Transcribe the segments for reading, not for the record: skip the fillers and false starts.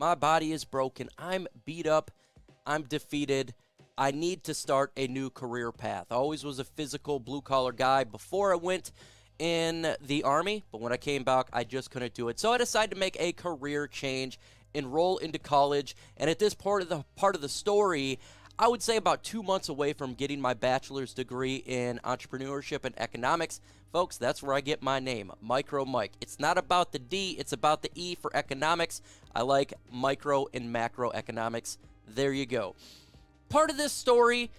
My body is broken. I'm beat up. I'm defeated. I need to start a new career path. I always was a physical blue-collar guy before I went in the Army, but when I came back, I just couldn't do it. So I decided to make a career change, enroll into college, and at this part of the story, I would say about 2 months away from getting my bachelor's degree in entrepreneurship and economics. Folks, that's where I get my name, MicroMike. It's not about the D, it's about the E for economics. I like micro and macro economics. There you go. Part of this story,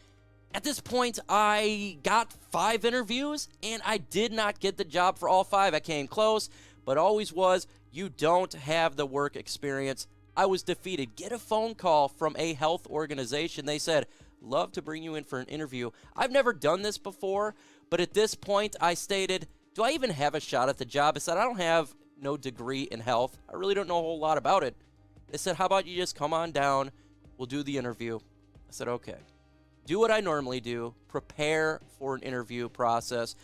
at this point, I got 5 interviews, and I did not get the job for all 5. I came close, but always was, you don't have the work experience. I was defeated. Get a phone call from a health organization. They said, love to bring you in for an interview. I've never done this before, but at this point, I stated, do I even have a shot at the job? I said, I don't have no degree in health. I really don't know a whole lot about it. They said, how about you just come on down? We'll do the interview. I said, okay. Do what I normally do. Prepare for an interview process.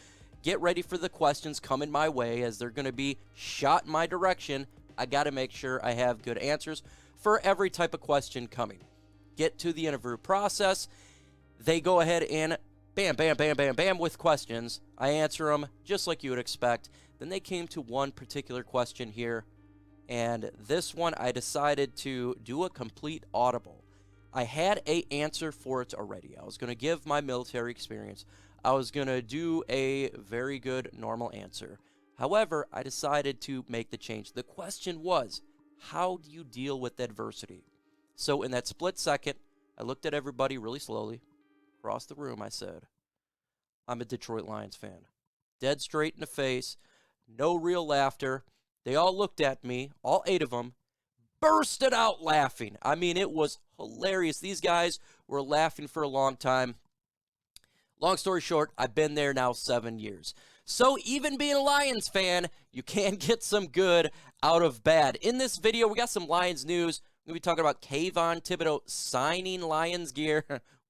Get ready for the questions coming my way as they're going to be shot in my direction. I got to make sure I have good answers for every type of question coming. Get to the interview process. They go ahead and bam, bam, bam, bam, bam with questions. I answer them just like you would expect. Then they came to one particular question here. And this one, I decided to do a complete audible. I had an answer for it already. I was going to give my military experience. I was going to do a very good normal answer. However, I decided to make the change. The question was, how do you deal with adversity? So in that split second, I looked at everybody really slowly. Across the room, I said, I'm a Detroit Lions fan. Dead straight in the face. No real laughter. They all looked at me, all 8 of them, bursted out laughing. I mean, it was hilarious. These guys were laughing for a long time. Long story short, I've been there now 7 years. So even being a Lions fan, you can get some good out of bad. In this video, we got some Lions news. We're going to be talking about Kayvon Thibodeaux signing Lions gear.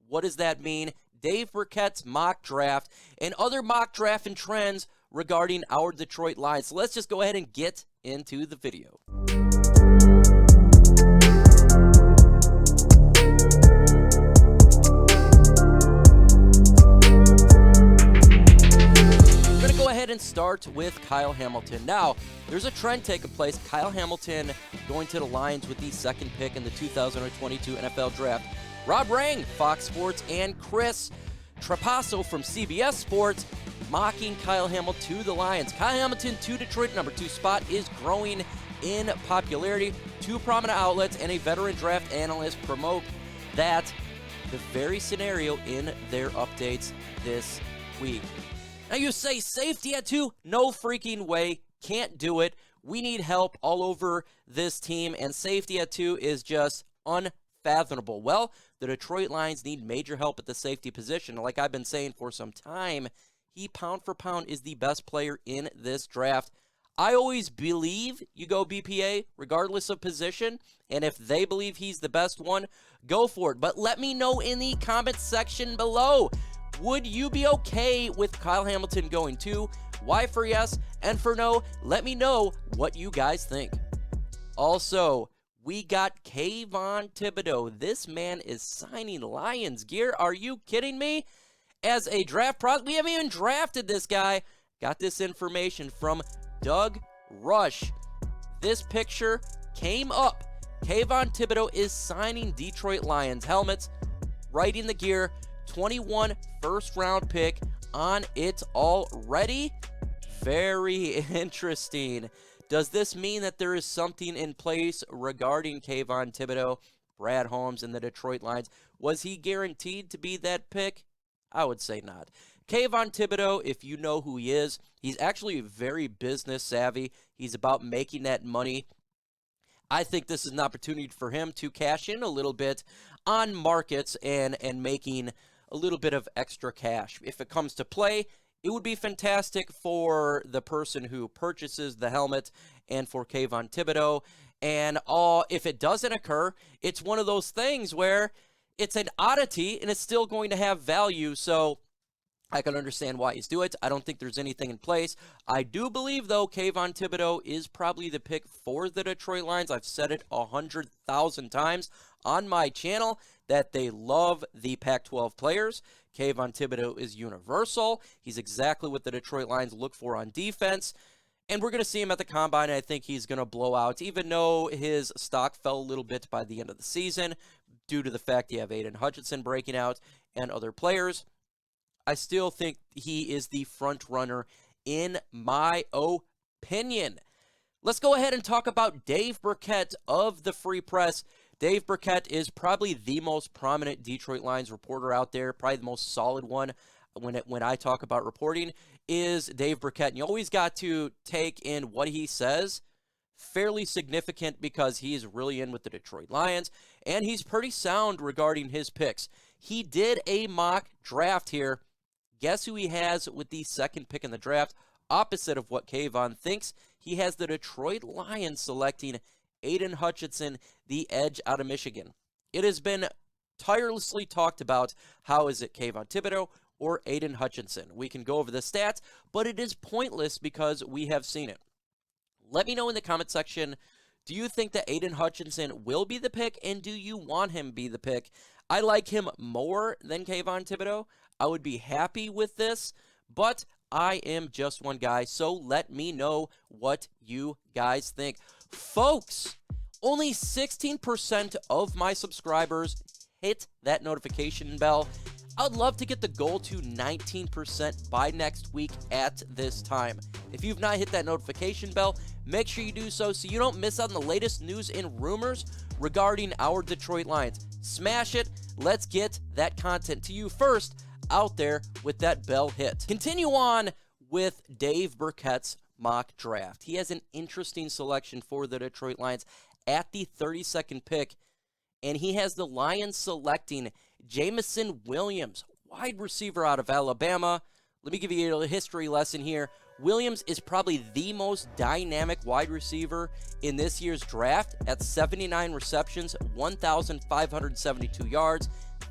What does that mean? Dave Birkett's mock draft and other mock draft and trends regarding our Detroit Lions. So let's just go ahead and get into the video. And start with Kyle Hamilton. Now, there's a trend taking place. Kyle Hamilton going to the Lions with the 2nd pick in the 2022 NFL Draft. Rob Rang, Fox Sports, and Chris Trapasso from CBS Sports mocking Kyle Hamilton to the Lions. Kyle Hamilton to Detroit, number 2 spot, is growing in popularity. 2 prominent outlets and a veteran draft analyst promote that the very scenario in their updates this week. Now you say safety at 2? No freaking way. Can't do it. We need help all over this team, and safety at 2 is just unfathomable. Well, the Detroit Lions need major help at the safety position. Like I've been saying for some time, he pound for pound is the best player in this draft. I always believe you go BPA regardless of position, and if they believe he's the best one, go for it. But let me know in the comments section below. Would you be okay with Kyle Hamilton going 2? Why for yes, and for no? Let me know what you guys think. Also, we got Kayvon Thibodeaux. This man is signing Lions gear. Are you kidding me? As a draft prospect, we haven't even drafted this guy. Got this information from Doug Rush. This picture came up. Kayvon Thibodeaux is signing Detroit Lions helmets, writing the gear. 21 first-round pick on it already. Very interesting. Does this mean that there is something in place regarding Kayvon Thibodeaux, Brad Holmes, and the Detroit Lions? Was he guaranteed to be that pick? I would say not. Kayvon Thibodeaux, if you know who he is, he's actually very business savvy. He's about making that money. I think this is an opportunity for him to cash in a little bit on markets and making a little bit of extra cash. If it comes to play, it would be fantastic for the person who purchases the helmet and for Kayvon Thibodeaux. And if it doesn't occur, it's one of those things where it's an oddity and it's still going to have value. So I can understand why he's doing it. I don't think there's anything in place. I do believe, though, Kayvon Thibodeaux is probably the pick for the Detroit Lions. I've said it 100,000 times on my channel that they love the Pac-12 players. Kayvon Thibodeaux is universal. He's exactly what the Detroit Lions look for on defense. And we're going to see him at the Combine, and I think he's going to blow out, even though his stock fell a little bit by the end of the season due to the fact you have Aiden Hutchinson breaking out and other players. I still think he is the front runner in my opinion. Let's go ahead and talk about Dave Birkett of the Free Press. Dave Birkett is probably the most prominent Detroit Lions reporter out there, probably the most solid one when I talk about reporting is Dave Birkett. And you always got to take in what he says. Fairly significant because he's really in with the Detroit Lions, and he's pretty sound regarding his picks. He did a mock draft here. Guess who he has with the second pick in the draft? Opposite of what Kayvon thinks. He has the Detroit Lions selecting Aiden Hutchinson, the edge out of Michigan. It has been tirelessly talked about how is it Kayvon Thibodeaux or Aiden Hutchinson. We can go over the stats, but it is pointless because we have seen it. Let me know in the comment section, do you think that Aiden Hutchinson will be the pick, and do you want him be the pick? I like him more than Kayvon Thibodeaux. I would be happy with this, but I am just one guy, so let me know what you guys think. Folks, only 16% of my subscribers hit that notification bell. I'd love to get the goal to 19% by next week at this time. If you've not hit that notification bell, make sure you do so you don't miss out on the latest news and rumors regarding our Detroit Lions. Smash it. Let's get that content to you first out there with that bell hit. Continue on with Dave Birkett's mock draft. He has an interesting selection for the Detroit Lions at the 32nd pick, and he has the Lions selecting Jameson Williams, wide receiver out of Alabama. Let me give you a history lesson here. Williams is probably the most dynamic wide receiver in this year's draft at 79 receptions, 1,572 yards,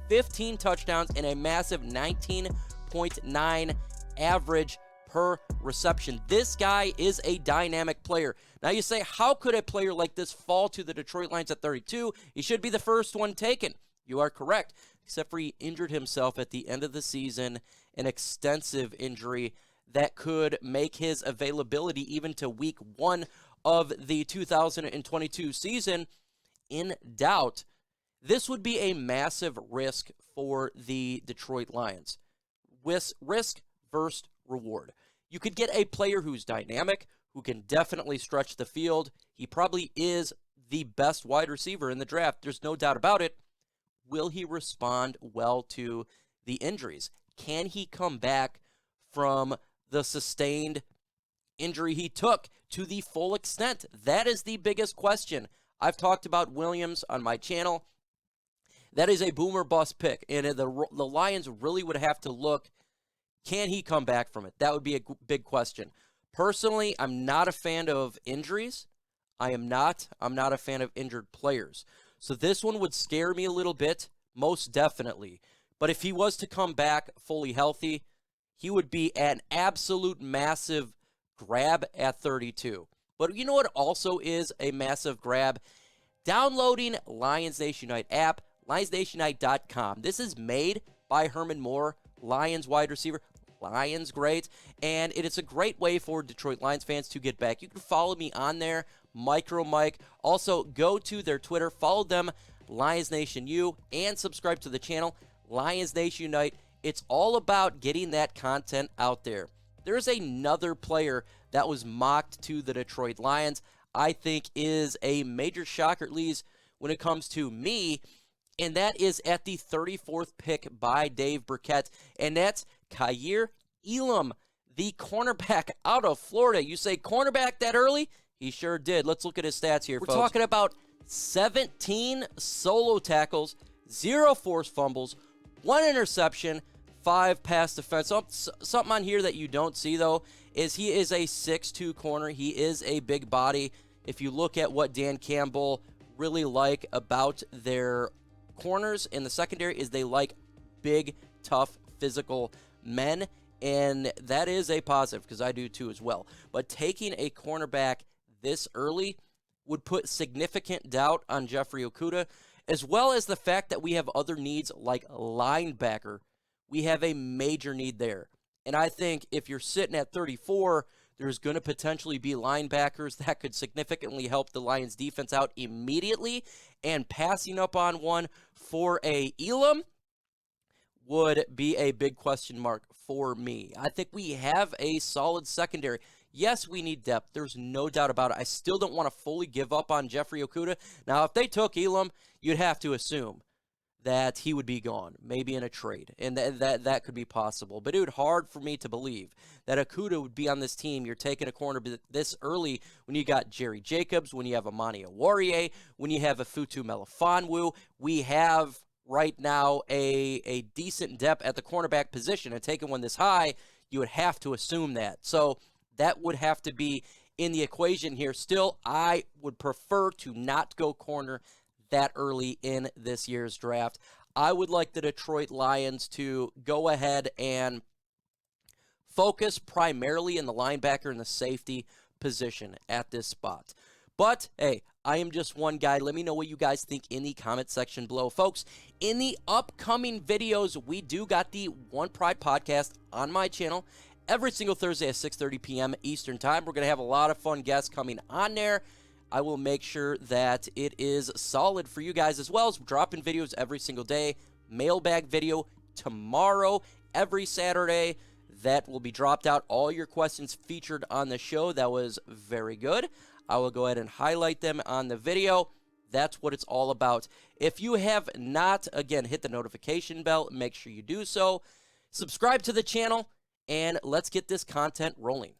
15 touchdowns, and a massive 19.9 average per reception. This guy is a dynamic player. Now you say, how could a player like this fall to the Detroit Lions at 32? He should be the first one taken. You are correct, except for he injured himself at the end of the season, an extensive injury that could make his availability even to week 1 of the 2022 season in doubt. This would be a massive risk for the Detroit Lions. Risk versus reward. You could get a player who's dynamic, who can definitely stretch the field. He probably is the best wide receiver in the draft. There's no doubt about it. Will he respond well to the injuries? Can he come back from the sustained injury he took to the full extent? That is the biggest question. I've talked about Williams on my channel. That is a boomer bust pick, and the Lions really would have to look, can he come back from it? That would be a big question. Personally, I'm not a fan of injuries. I'm not a fan of injured players. So this one would scare me a little bit, most definitely. But if he was to come back fully healthy, he would be an absolute massive grab at 32. But you know what also is a massive grab? Downloading Lions Nation Unite app, lionsnationunite.com. This is made by Herman Moore, Lions wide receiver. Lions great, and it is a great way for Detroit Lions fans to get back. You can follow me on there, MicroMike. Also, go to their Twitter, follow them, Lions Nation U, and subscribe to the channel, Lions Nation Unite. It's all about getting that content out there. There's another player that was mocked to the Detroit Lions I think is a major shocker, at least when it comes to me, and that is at the 34th pick by Dave Birkett, and that's Kaiir Elam, the cornerback out of Florida. You say cornerback that early? He sure did. Let's look at his stats here, folks. We're talking about 17 solo tackles, 0 forced fumbles, 1 interception, 5 pass defense. Something on here that you don't see, though, is he is a 6'2 corner. He is a big body. If you look at what Dan Campbell really like about their corners in the secondary is they like big, tough, physical men, and that is a positive because I do too as well. But taking a cornerback this early would put significant doubt on Jeffrey Okudah, as well as the fact that we have other needs like linebacker. We have a major need there. And I think if you're sitting at 34, there's going to potentially be linebackers that could significantly help the Lions defense out immediately, and passing up on one for a Elam would be a big question mark for me. I think we have a solid secondary. Yes, we need depth. There's no doubt about it. I still don't want to fully give up on Jeffrey Okudah. Now, if they took Elam, you'd have to assume that he would be gone, maybe in a trade, and that could be possible. But it would be hard for me to believe that Okudah would be on this team. You're taking a corner this early when you got Jerry Jacobs, when you have Amani Oruwariye, when you have Afutu Melifonwu. We have right now a decent depth at the cornerback position, and taking one this high, you would have to assume that. So that would have to be in the equation here. Still, I would prefer to not go corner that early in this year's draft. I would like the Detroit Lions to go ahead and focus primarily in the linebacker and the safety position at this spot. But, hey, I am just one guy. Let me know what you guys think in the comment section below. Folks, in the upcoming videos, we do got the One Pride podcast on my channel every single Thursday at 6:30 p.m. Eastern Time. We're going to have a lot of fun guests coming on there. I will make sure that it is solid for you guys, as well as dropping videos every single day. Mailbag video tomorrow, every Saturday. That will be dropped out. All your questions featured on the show. That was very good. I will go ahead and highlight them on the video. That's what it's all about. If you have not, again, hit the notification bell, make sure you do so. Subscribe to the channel, and let's get this content rolling.